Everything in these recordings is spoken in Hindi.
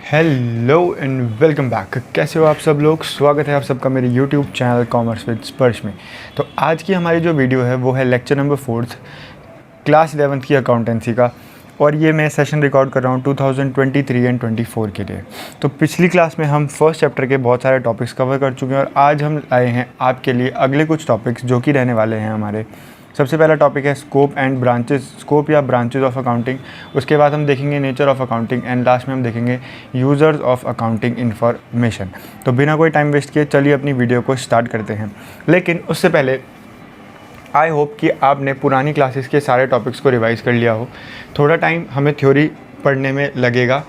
Hello and welcome back. कैसे हो आप सब लोग। स्वागत है आप सबका मेरे यूट्यूब चैनल कॉमर्स विद स्पर्श में। तो आज की हमारी जो वीडियो है वो है लेक्चर नंबर 4 क्लास 11th की अकाउंटेंसी का। और ये मैं सेशन रिकॉर्ड कर रहा हूँ 2023 एंड 24 के लिए। तो पिछली क्लास में हम फर्स्ट चैप्टर के बहुत सारे टॉपिक्स कवर कर चुके हैं और आज हम आए हैं आपके लिए अगले कुछ टॉपिक्स जो कि रहने वाले हैं हमारे। सबसे पहला टॉपिक है स्कोप एंड ब्रांचेस, स्कोप या ब्रांचेस ऑफ अकाउंटिंग। उसके बाद हम देखेंगे nature of accounting and last में हम देखेंगे यूज़र्स ऑफ अकाउंटिंग इन्फॉर्मेशन। तो बिना कोई टाइम वेस्ट किए चलिए अपनी वीडियो को स्टार्ट करते हैं। लेकिन उससे पहले आई होप कि आपने पुरानी क्लासेस के सारे टॉपिक्स को रिवाइज़ कर लिया हो। थोड़ा टाइम हमें थ्योरी पढ़ने में लगेगा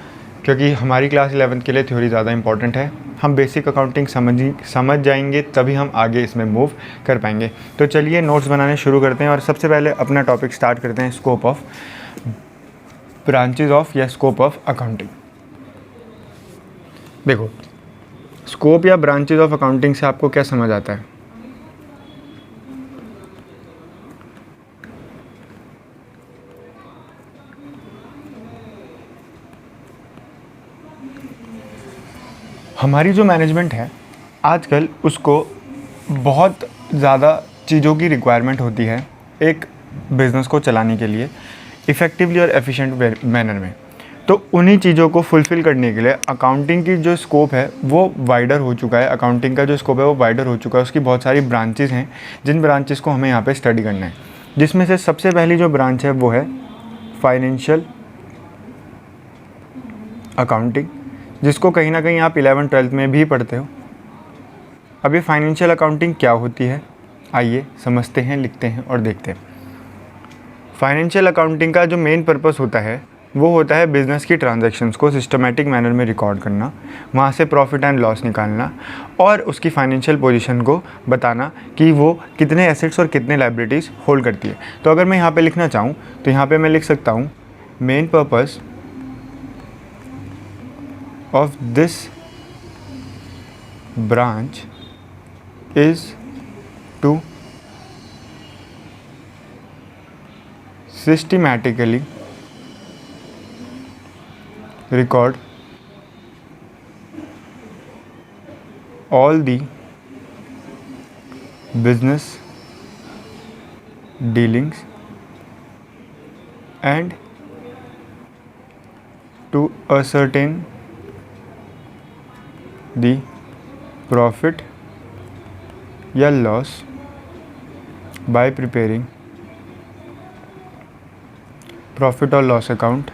क्योंकि हमारी क्लास 11th के लिए थ्योरी ज़्यादा इंपॉर्टेंट है। हम बेसिक अकाउंटिंग समझ जाएंगे तभी हम आगे इसमें मूव कर पाएंगे। तो चलिए नोट्स बनाने शुरू करते हैं और सबसे पहले अपना टॉपिक स्टार्ट करते हैं स्कोप ऑफ ब्रांचेज ऑफ या स्कोप ऑफ अकाउंटिंग। देखो, स्कोप या ब्रांचेज ऑफ अकाउंटिंग से आपको क्या समझ आता है। हमारी जो मैनेजमेंट है आजकल उसको बहुत ज़्यादा चीज़ों की रिक्वायरमेंट होती है एक बिज़नेस को चलाने के लिए इफ़ेक्टिवली और एफिशिएंट मैनर में। तो उन्हीं चीज़ों को फुलफ़िल करने के लिए अकाउंटिंग की जो स्कोप है वो वाइडर हो चुका है। अकाउंटिंग का जो स्कोप है वो वाइडर हो चुका है। उसकी बहुत सारी ब्रांचेज़ हैं जिन ब्रांचेज़ को हमें यहाँ पे स्टडी करना है। जिसमें से सबसे पहली जो ब्रांच है वो है फाइनेंशियल अकाउंटिंग, जिसको कहीं ना कहीं आप 11th-12th में भी पढ़ते हो। अब ये फाइनेंशियल अकाउंटिंग क्या होती है, आइए समझते हैं, लिखते हैं और देखते हैं। फाइनेंशियल अकाउंटिंग का जो मेन पर्पस होता है वो होता है बिज़नेस की ट्रांजैक्शंस को सिस्टमेटिक मैनर में रिकॉर्ड करना, वहाँ से प्रॉफिट एंड लॉस निकालना और उसकी फाइनेंशियल पोजीशन को बताना कि वो कितने एसेट्स और कितने लायबिलिटीज़ होल्ड करती है। तो अगर मैं यहाँ पे लिखना चाहूँ तो यहाँ पे मैं लिख सकता हूँ main purpose of this branch is to systematically record all the business dealings and to ascertain the profit या loss by preparing profit or loss account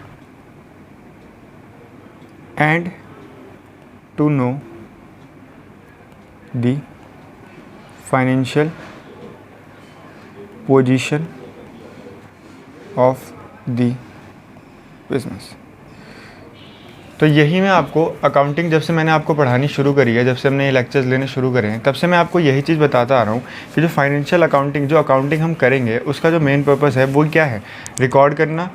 and to know the financial position of the business। तो यही मैं आपको अकाउंटिंग जब से मैंने आपको पढ़ानी शुरू करी है, जब से हमने ये लेक्चर्स लेने शुरू करे हैं, तब से मैं आपको यही चीज़ बताता आ रहा हूँ कि जो फाइनेंशियल अकाउंटिंग जो अकाउंटिंग हम करेंगे उसका जो मेन पर्पस है वो क्या है, रिकॉर्ड करना,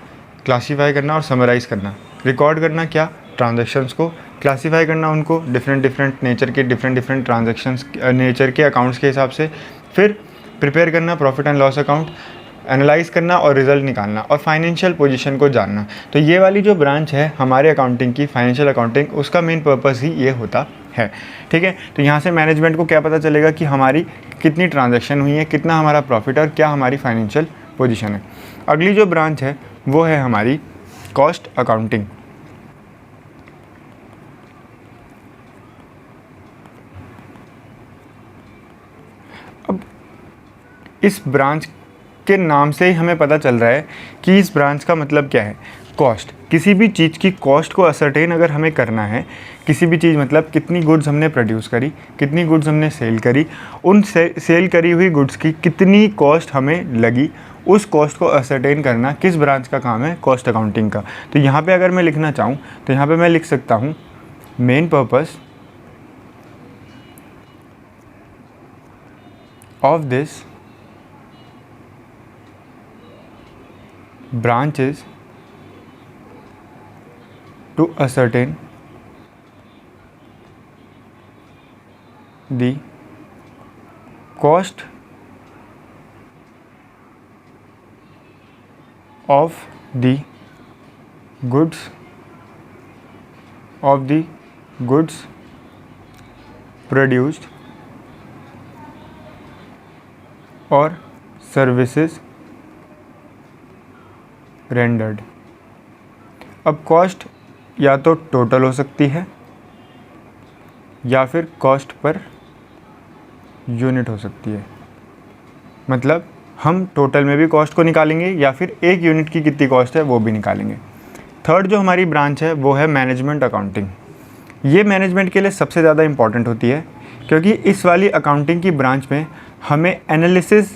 क्लासीफाई करना और समराइज़ करना। रिकॉर्ड करना क्या, ट्रांजैक्शंस को, क्लासीफाई करना उनको डिफरेंट नेचर के डिफरेंट ट्रांजैक्शंस नेचर के अकाउंट्स के हिसाब से, फिर प्रिपेयर करना profit and loss account, analyse करना और रिज़ल्ट निकालना और फाइनेंशियल पोजीशन को जानना। तो ये वाली जो ब्रांच है हमारे अकाउंटिंग की फाइनेंशियल अकाउंटिंग, उसका मेन पर्पस ही ये होता है। ठीक है, तो यहाँ से मैनेजमेंट को क्या पता चलेगा कि हमारी कितनी ट्रांजैक्शन हुई है, कितना हमारा प्रॉफिट और क्या हमारी फाइनेंशियल पोजीशन है। अगली जो ब्रांच है वो है हमारी कॉस्ट अकाउंटिंग। अब इस ब्रांच के नाम से ही हमें पता चल रहा है कि इस ब्रांच का मतलब क्या है, कॉस्ट। किसी भी चीज़ की कॉस्ट को असरटेन अगर हमें करना है, किसी भी चीज़ मतलब कितनी गुड्स हमने प्रोड्यूस करी, कितनी गुड्स हमने सेल करी, उन सेल करी हुई गुड्स की कितनी कॉस्ट हमें लगी, उस कॉस्ट को असरटेन करना किस ब्रांच का काम है, कॉस्ट अकाउंटिंग का। तो यहाँ पे अगर मैं लिखना चाहूँ तो यहाँ पे मैं लिख सकता हूँ main purpose of this branches to ascertain the cost of the goods of the goods produced or services rendered। अब कॉस्ट या तो टोटल हो सकती है या फिर कॉस्ट पर यूनिट हो सकती है। मतलब हम टोटल में भी कॉस्ट को निकालेंगे या फिर एक यूनिट की कितनी कॉस्ट है वो भी निकालेंगे। थर्ड जो हमारी ब्रांच है वो है मैनेजमेंट अकाउंटिंग। ये मैनेजमेंट के लिए सबसे ज़्यादा इम्पॉर्टेंट होती है, क्योंकि इस वाली अकाउंटिंग की ब्रांच में हमें एनालिसिस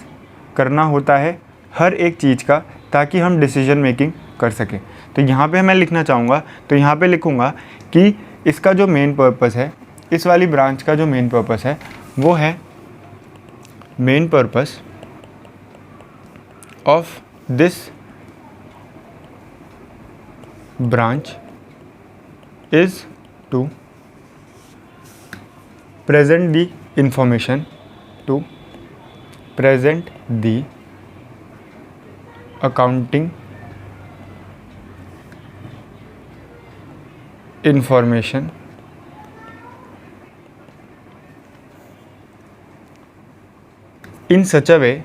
करना होता है हर एक चीज़ का, ताकि हम डिसीजन मेकिंग कर सकें। तो यहाँ पे मैं लिखना चाहूँगा, तो यहाँ पे लिखूँगा कि इसका जो मेन पर्पस है, इस वाली ब्रांच का जो मेन पर्पस है वो है main purpose of this branch is to present the information, to present the accounting information in such a way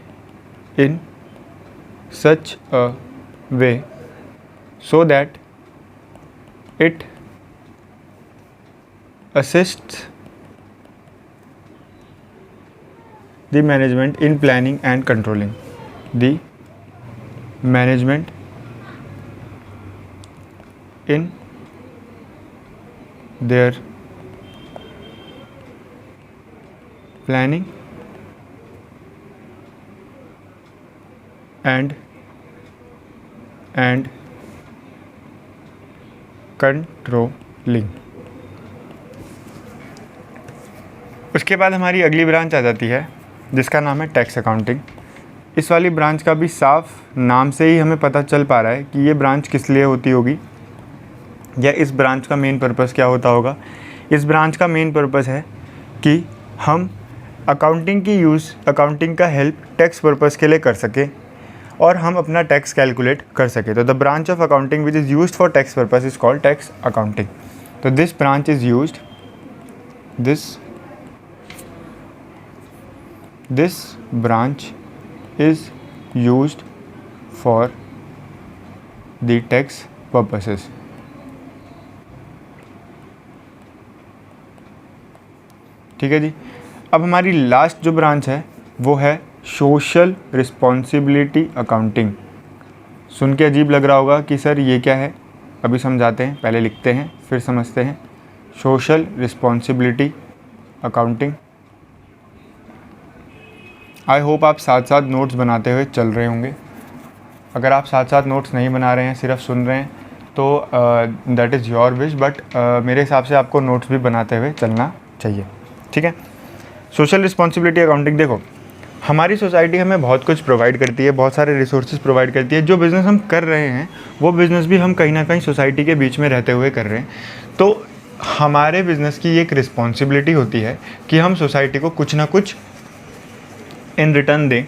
so that it assists the management in planning and controlling the management in their planning and controlling। उसके बाद हमारी अगली ब्रांच आ जाती है जिसका नाम है टैक्स अकाउंटिंग। इस वाली ब्रांच का भी साफ नाम से ही हमें पता चल पा रहा है कि ये ब्रांच किस लिए होती होगी, या इस ब्रांच का मेन पर्पस क्या होता होगा। इस ब्रांच का मेन पर्पस है कि हम अकाउंटिंग का हेल्प टैक्स पर्पस के लिए कर सकें और हम अपना टैक्स कैलकुलेट कर सकें। तो the branch of accounting which is used for tax purpose is called tax accounting. तो this branch is used This branch is used for the tax purposes। ठीक है जी। अब हमारी लास्ट जो ब्रांच है वो है सोशल रिस्पॉन्सिबिलिटी अकाउंटिंग। सुन के अजीब लग रहा होगा कि सर ये क्या है, अभी समझाते हैं, पहले लिखते हैं फिर समझते हैं। Social responsibility accounting. I hope आप साथ साथ नोट्स बनाते हुए चल रहे होंगे। अगर आप साथ साथ नोट्स नहीं बना रहे हैं, सिर्फ सुन रहे हैं, तो that is your wish, but मेरे हिसाब से आपको नोट्स भी बनाते हुए चलना चाहिए। ठीक है। सोशल रिस्पॉन्सिबिलिटी अकाउंटिंग, देखो हमारी सोसाइटी हमें बहुत कुछ प्रोवाइड करती है, बहुत सारे रिसोर्सेज प्रोवाइड करती है। जो बिज़नेस हम कर रहे हैं वो बिज़नेस भी हम कहीं ना कहीं सोसाइटी के बीच में रहते हुए कर रहे हैं। तो हमारे बिज़नेस की एक रिस्पॉन्सिबिलिटी होती है कि हम सोसाइटी को कुछ ना कुछ इन रिटर्न दें।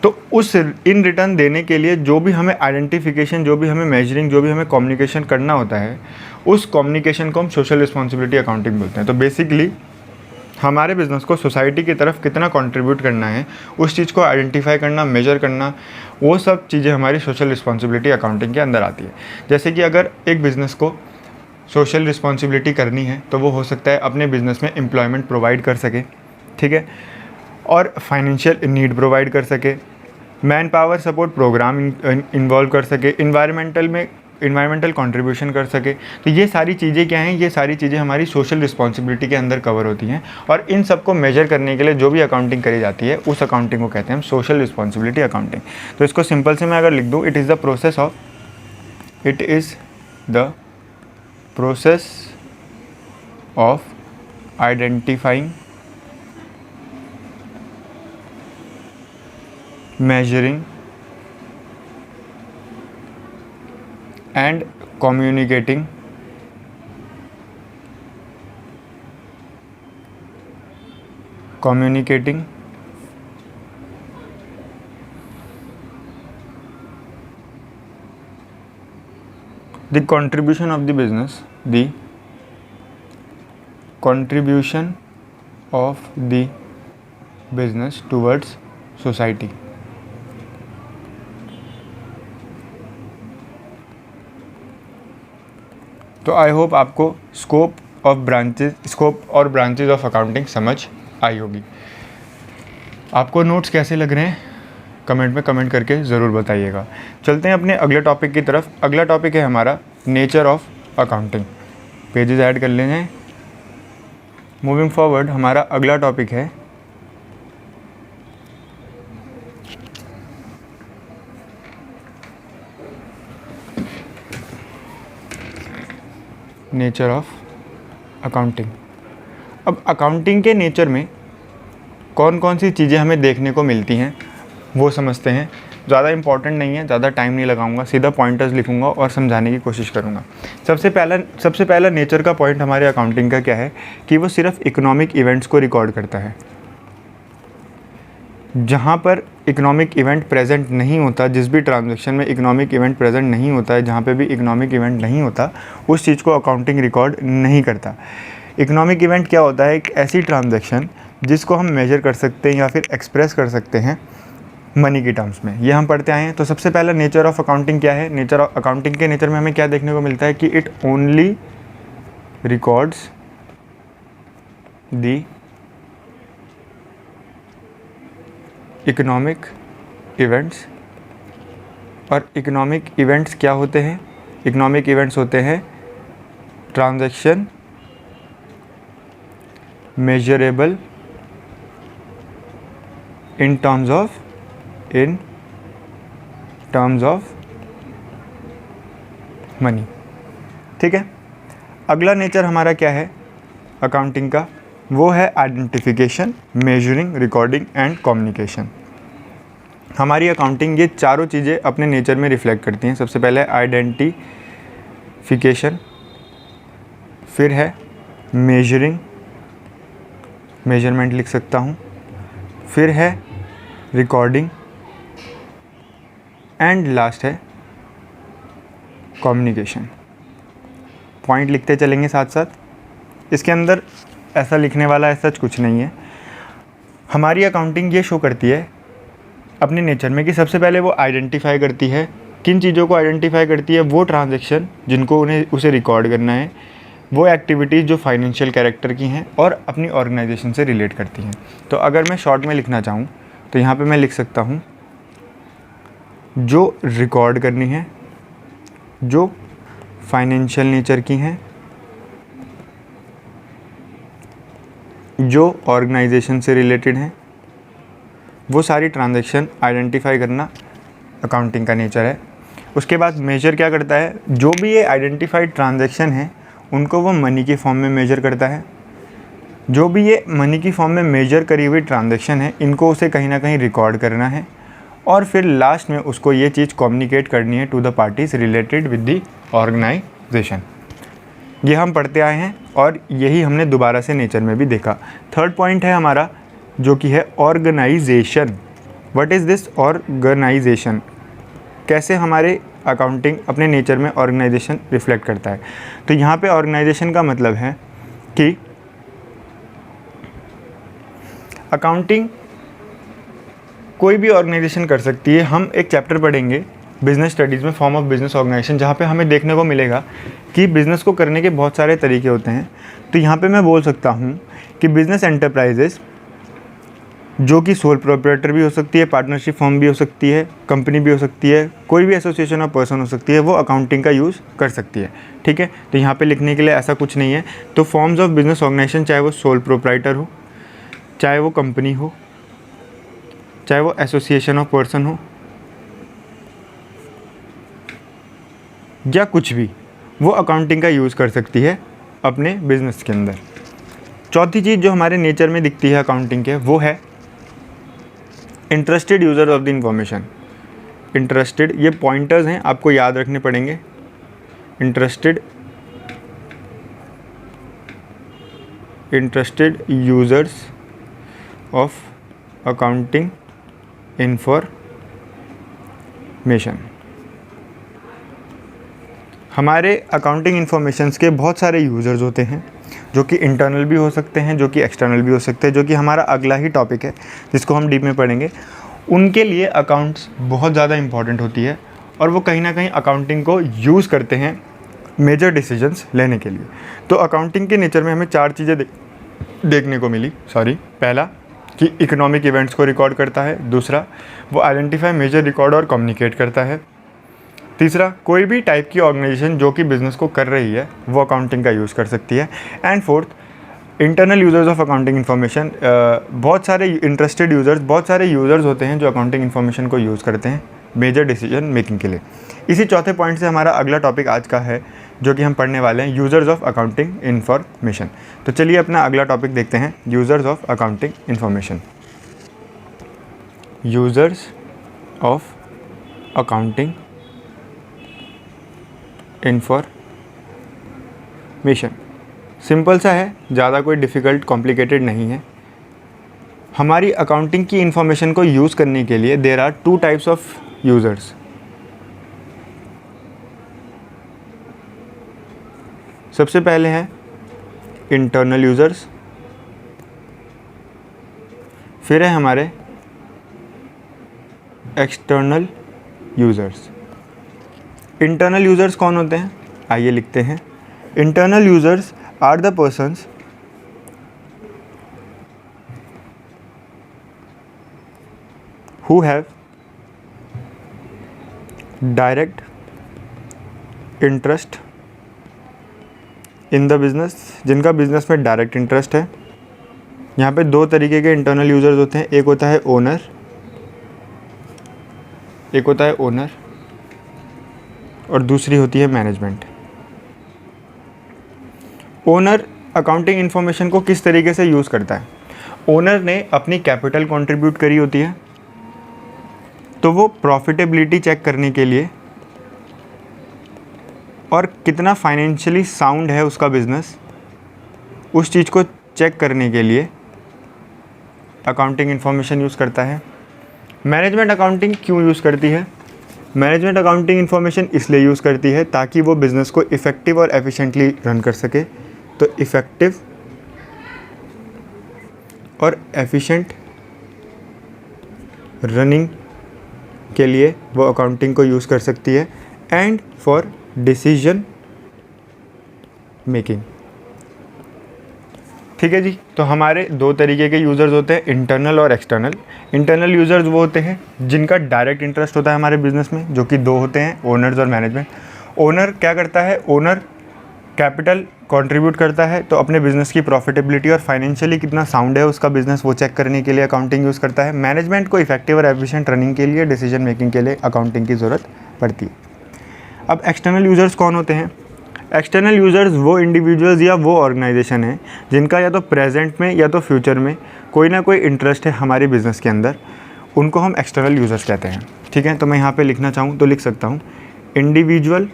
तो उस इन रिटर्न देने के लिए जो भी हमें आइडेंटिफिकेशन, जो भी हमें मेजरिंग, जो भी हमें कम्युनिकेशन करना होता है, उस कम्युनिकेशन को हम सोशल रिस्पॉन्सिबिलिटी अकाउंटिंग बोलते हैं। तो बेसिकली हमारे बिज़नेस को सोसाइटी की तरफ कितना कंट्रीब्यूट करना है, उस चीज़ को आइडेंटिफाई करना, मेजर करना, वो सब चीज़ें हमारी सोशल रिस्पॉन्सिबिलिटी अकाउंटिंग के अंदर आती है। जैसे कि अगर एक बिज़नेस को सोशल रिस्पॉन्सिबिलिटी करनी है तो वो हो सकता है अपने बिज़नेस में एम्प्लॉयमेंट प्रोवाइड कर सके, ठीक है, और फाइनेंशियल नीड प्रोवाइड कर सके, manpower support program involve कर सके, इन्वायरमेंटल कंट्रीब्यूशन कर सके। तो ये सारी चीज़ें क्या हैं, ये सारी चीज़ें हमारी सोशल रिस्पॉन्सिबिलिटी के अंदर कवर होती हैं। और इन सबको मेजर करने के लिए जो भी अकाउंटिंग करी जाती है उस अकाउंटिंग को कहते हैं हम सोशल रिस्पॉन्सिबिलिटी अकाउंटिंग। तो इसको सिंपल से मैं अगर लिख दूँ, it is the process of identifying, measuring and communicating the contribution of the business, the contribution of the business towards society. तो आई होप आपको स्कोप और ब्रांचेज ऑफ अकाउंटिंग समझ आई होगी। आपको नोट्स कैसे लग रहे हैं कमेंट में कमेंट करके ज़रूर बताइएगा। चलते हैं अपने अगले टॉपिक की तरफ। अगला टॉपिक है हमारा nature of accounting. Pages add कर लेंगे। मूविंग फॉरवर्ड हमारा अगला टॉपिक है नेचर ऑफ अकाउंटिंग। अब अकाउंटिंग के नेचर में कौन कौन सी चीज़ें हमें देखने को मिलती हैं वो समझते हैं। ज़्यादा इंपॉर्टेंट नहीं है, ज़्यादा टाइम नहीं लगाऊंगा, सीधा पॉइंटर्स लिखूंगा और समझाने की कोशिश करूंगा। सबसे पहला नेचर का पॉइंट हमारे अकाउंटिंग का क्या है कि वो सिर्फ इकोनॉमिक इवेंट्स को रिकॉर्ड करता है। जहाँ पर इकोनॉमिक इवेंट प्रेजेंट नहीं होता, जिस भी ट्रांजैक्शन में इकोनॉमिक इवेंट प्रेजेंट नहीं होता है, जहाँ पे भी इकोनॉमिक इवेंट नहीं होता, उस चीज़ को अकाउंटिंग रिकॉर्ड नहीं करता। इकोनॉमिक इवेंट क्या होता है? एक ऐसी ट्रांजैक्शन जिसको हम मेजर कर सकते हैं या फिर एक्सप्रेस कर सकते हैं मनी की टर्म्स में। ये हम पढ़ते आए हैं। तो सबसे पहला नेचर ऑफ अकाउंटिंग क्या है? नेचर ऑफ अकाउंटिंग के नेचर में हमें क्या देखने को मिलता है कि it only records the economic events. और इकोनॉमिक इवेंट्स क्या होते हैं? इकोनॉमिक इवेंट्स होते हैं transaction measurable in terms of money. ठीक है। अगला नेचर हमारा क्या है अकाउंटिंग का? वो है identification, measuring, recording and communication. हमारी अकाउंटिंग ये चारों चीज़ें अपने नेचर में रिफ्लेक्ट करती हैं। सबसे पहले आइडेंटिफिकेशन, फिर है मेजरिंग, मेजरमेंट लिख सकता हूँ, फिर है रिकॉर्डिंग एंड लास्ट है कम्युनिकेशन। पॉइंट लिखते चलेंगे साथ साथ। इसके अंदर ऐसा लिखने वाला ऐसा कुछ नहीं है। हमारी अकाउंटिंग ये शो करती है अपने नेचर में कि सबसे पहले वो आइडेंटिफाई करती है। किन चीज़ों को आइडेंटिफाई करती है? वो ट्रांजैक्शन जिनको उसे रिकॉर्ड करना है, वो एक्टिविटीज़ जो फाइनेंशियल कैरेक्टर की हैं और अपनी ऑर्गेनाइजेशन से रिलेट करती हैं। तो अगर मैं शॉर्ट में लिखना चाहूँ तो यहाँ पे मैं लिख सकता हूँ जो रिकॉर्ड करनी है, जो फाइनेंशियल नेचर की हैं, जो ऑर्गेनाइजेशन से रिलेटेड हैं, वो सारी ट्रांजैक्शन आइडेंटिफाई करना अकाउंटिंग का नेचर है। उसके बाद मेजर क्या करता है? जो भी ये आइडेंटिफाइड ट्रांजैक्शन है उनको वो मनी के फॉर्म में मेजर करता है। जो भी ये मनी की फॉर्म में मेजर करी हुई ट्रांजैक्शन है इनको उसे कहीं ना कहीं रिकॉर्ड करना है और फिर लास्ट में उसको ये चीज़ कम्युनिकेट करनी है to the parties related with the organisation. ये हम पढ़ते आए हैं और यही हमने दोबारा से नेचर में भी देखा। थर्ड पॉइंट है हमारा जो कि है organisation. What is this organisation? कैसे हमारे अकाउंटिंग अपने नेचर में ऑर्गेनाइजेशन रिफ्लेक्ट करता है? तो यहाँ पे ऑर्गेनाइजेशन का मतलब है कि अकाउंटिंग कोई भी ऑर्गेनाइजेशन कर सकती है। हम एक चैप्टर पढ़ेंगे बिजनेस स्टडीज़ में, फॉर्म ऑफ बिजनेस ऑर्गेनाइजेशन, जहाँ पे हमें देखने को मिलेगा कि बिज़नेस को करने के बहुत सारे तरीके होते हैं। तो यहाँ पे मैं बोल सकता हूँ कि बिज़नेस एंटरप्राइजेस जो कि सोल प्रोप्राइटर भी हो सकती है, पार्टनरशिप फॉर्म भी हो सकती है, कंपनी भी हो सकती है, कोई भी एसोसिएशन ऑफ पर्सन हो सकती है, वो अकाउंटिंग का यूज़ कर सकती है। ठीक है। तो यहाँ पे लिखने के लिए ऐसा कुछ नहीं है। तो फॉर्म्स ऑफ बिजनेस ऑर्गेनाइजेशन, चाहे वो सोल प्रोप्राइटर हो, चाहे वो कंपनी हो, चाहे वो एसोसिएशन ऑफ पर्सन हो या कुछ भी, वो अकाउंटिंग का यूज़ कर सकती है अपने बिजनेस के अंदर। चौथी चीज़ जो हमारे नेचर में दिखती है अकाउंटिंग के, वो है interested user of the information. Interested, ये पॉइंटर्स हैं, आपको याद रखने पड़ेंगे। Interested users of accounting information. हमारे अकाउंटिंग इंफॉर्मेशंस के बहुत सारे यूज़र्स होते हैं। जो कि इंटरनल भी हो सकते हैं, जो कि एक्सटर्नल भी हो सकते हैं, जो कि हमारा अगला ही टॉपिक है जिसको हम डीप में पढ़ेंगे। उनके लिए अकाउंट्स बहुत ज़्यादा इंपॉर्टेंट होती है और वो कहीं ना कहीं अकाउंटिंग को यूज़ करते हैं मेजर डिसीजंस लेने के लिए। तो अकाउंटिंग के नेचर में हमें 4 चीज़ें देखने को मिली। पहला कि इकोनॉमिक इवेंट्स को रिकॉर्ड करता है। दूसरा, वो आइडेंटिफाई मेजर रिकॉर्ड और कम्युनिकेट करता है। तीसरा, कोई भी टाइप की ऑर्गेनाइजेशन जो कि बिज़नेस को कर रही है वो अकाउंटिंग का यूज़ कर सकती है। And fourth, internal users of accounting information. बहुत सारे इंटरेस्टेड यूज़र्स, बहुत सारे यूज़र्स होते हैं जो अकाउंटिंग इन्फॉर्मेशन को यूज़ करते हैं मेजर डिसीजन मेकिंग के लिए। इसी चौथे पॉइंट से हमारा अगला टॉपिक आज का है जो कि हम पढ़ने वाले हैं, यूज़र्स ऑफ अकाउंटिंग इन्फॉर्मेशन। तो चलिए अपना अगला टॉपिक देखते हैं, users of accounting information. Users of accounting information simple सा है, ज़्यादा कोई डिफ़िकल्ट कॉम्प्लिकेटेड नहीं है। हमारी अकाउंटिंग की इन्फॉर्मेशन को यूज़ करने के लिए there are 2 types of users. सबसे पहले हैं इंटरनल यूज़र्स, फिर है हमारे एक्सटर्नल यूज़र्स। इंटरनल यूज़र्स कौन होते हैं, आइए लिखते हैं। Internal users are the persons who have direct interest in the business, जिनका बिजनेस में डायरेक्ट इंटरेस्ट है। यहाँ पे 2 तरीके के इंटरनल यूज़र्स होते हैं, एक होता है ओनर, और दूसरी होती है मैनेजमेंट। ओनर अकाउंटिंग इन्फॉर्मेशन को किस तरीके से यूज़ करता है, ओनर ने अपनी कैपिटल कंट्रीब्यूट करी होती है तो वो प्रॉफिटेबिलिटी चेक करने के लिए और कितना फाइनेंशियली साउंड है उसका बिज़नेस, उस चीज़ को चेक करने के लिए अकाउंटिंग इन्फॉर्मेशन यूज़ करता है। मैनेजमेंट अकाउंटिंग क्यों यूज़ करती है, मैनेजमेंट अकाउंटिंग इन्फॉर्मेशन इसलिए यूज़ करती है ताकि वो बिज़नेस को इफ़ेक्टिव और एफिशिएंटली रन कर सके। तो इफ़ेक्टिव और एफिशिएंट रनिंग के लिए वो अकाउंटिंग को यूज़ कर सकती है। And for decision making. ठीक है जी, तो हमारे 2 तरीके के यूज़र्स होते हैं, इंटरनल और एक्सटर्नल। इंटरनल यूज़र्स वो होते हैं जिनका डायरेक्ट इंटरेस्ट होता है हमारे बिज़नेस में, जो कि 2 होते हैं, ओनर्स और मैनेजमेंट। ओनर क्या करता है, ओनर कैपिटल कंट्रीब्यूट करता है तो अपने बिज़नेस की प्रॉफिटेबिलिटी और फाइनेंशियली कितना साउंड है उसका बिज़नेस, वो चेक करने के लिए अकाउंटिंग यूज़ करता है। मैनेजमेंट को इफेक्टिव और एफिशिएंट रनिंग के लिए, डिसीजन मेकिंग के लिए अकाउंटिंग की ज़रूरत पड़ती है। अब एक्सटर्नल यूज़र्स कौन होते हैं, एक्सटर्नल यूज़र्स वो इंडिविजुअल्स या वो ऑर्गेनाइजेशन है जिनका या तो प्रेजेंट में या तो फ्यूचर में कोई ना कोई इंटरेस्ट है हमारे बिज़नेस के अंदर, उनको हम एक्सटर्नल यूज़र्स कहते हैं। ठीक है, तो मैं यहाँ पे लिखना चाहूँ तो लिख सकता हूँ, इंडिविजुअल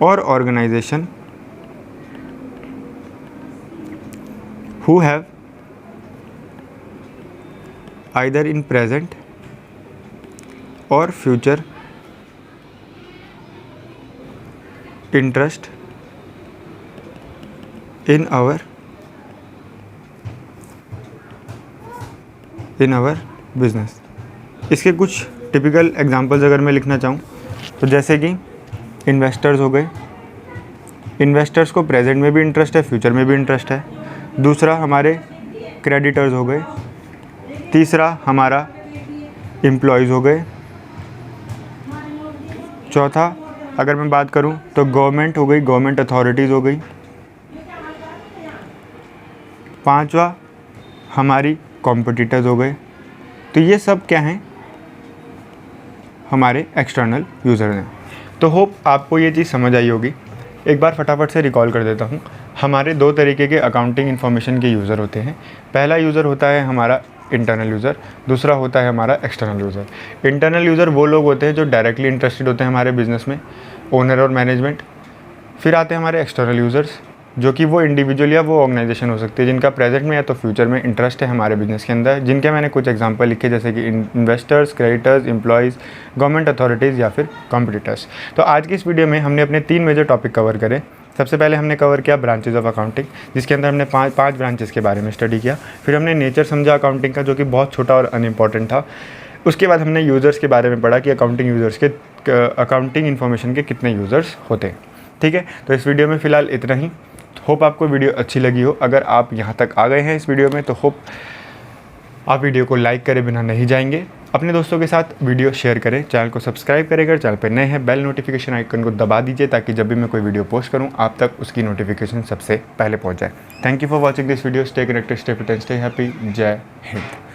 और organisation who have either in present or future interest in our business। इसके कुछ टिपिकल एग्जांपल्स अगर मैं लिखना चाहूँ तो जैसे कि इन्वेस्टर्स हो गए, इन्वेस्टर्स को प्रेजेंट में भी इंटरेस्ट है, फ्यूचर में भी इंटरेस्ट है। दूसरा हमारे क्रेडिटर्स हो गए। तीसरा हमारा एम्प्लॉयज़ हो गए। चौथा अगर मैं बात करूं तो गवर्नमेंट हो गई, गवर्नमेंट अथॉरिटीज़ हो गई। पांचवा हमारी कॉम्पिटिटर्स हो गए। तो ये सब क्या हैं, हमारे एक्सटर्नल यूज़र्स हैं। तो होप आपको ये चीज़ समझ आई होगी। एक बार फटाफट से रिकॉल कर देता हूँ। हमारे 2 तरीके के अकाउंटिंग इन्फॉर्मेशन के यूज़र होते हैं। पहला यूज़र होता है हमारा इंटरनल यूज़र, दूसरा होता है हमारा एक्सटर्नल यूज़र। इंटरनल यूज़र वो लोग होते हैं जो डायरेक्टली इंटरेस्टेड होते हैं हमारे बिज़नेस में, ओनर और मैनेजमेंट। फिर आते हैं हमारे एक्सटर्नल यूज़र्स जो कि वो इंडिविजुअल या वो ऑर्गेनाइजेशन हो सकती है जिनका प्रेजेंट में या तो फ्यूचर में इंटरेस्ट है हमारे बिजनेस के अंदर, जिनके मैंने कुछ एग्जांपल लिखे जैसे कि investors, creditors, employees, government authorities या फिर कॉम्पिटिटर्स। तो आज की इस वीडियो में हमने अपने 3 मेजर टॉपिक कवर करे। सबसे पहले हमने कवर किया ब्रांचेज ऑफ अकाउंटिंग, जिसके अंदर हमने पाँच ब्रांचेस के बारे में स्टडी किया। फिर हमने नेचर समझा अकाउंटिंग का, जो कि बहुत छोटा और अनइम्पॉर्टेंट था। उसके बाद हमने यूज़र्स के बारे में पढ़ा कि अकाउंटिंग यूज़र्स के अकाउंटिंग इन्फॉर्मेशन के कितने यूज़र्स होते हैं। ठीक है, तो इस वीडियो में फ़िलहाल इतना ही। होप आपको वीडियो अच्छी लगी हो। अगर आप यहाँ तक आ गए हैं इस वीडियो में तो होप आप वीडियो को लाइक करे बिना नहीं जाएंगे। अपने दोस्तों के साथ वीडियो शेयर करें, चैनल को सब्सक्राइब करें। अगर चैनल पर नए हैं, बेल नोटिफिकेशन आइकन को दबा दीजिए ताकि जब भी मैं कोई वीडियो पोस्ट करूं आप तक उसकी नोटिफिकेशन सबसे पहले पहुंच जाए। Thank you for watching this video. Stay connected, stay fit and stay happy. जय हिंद।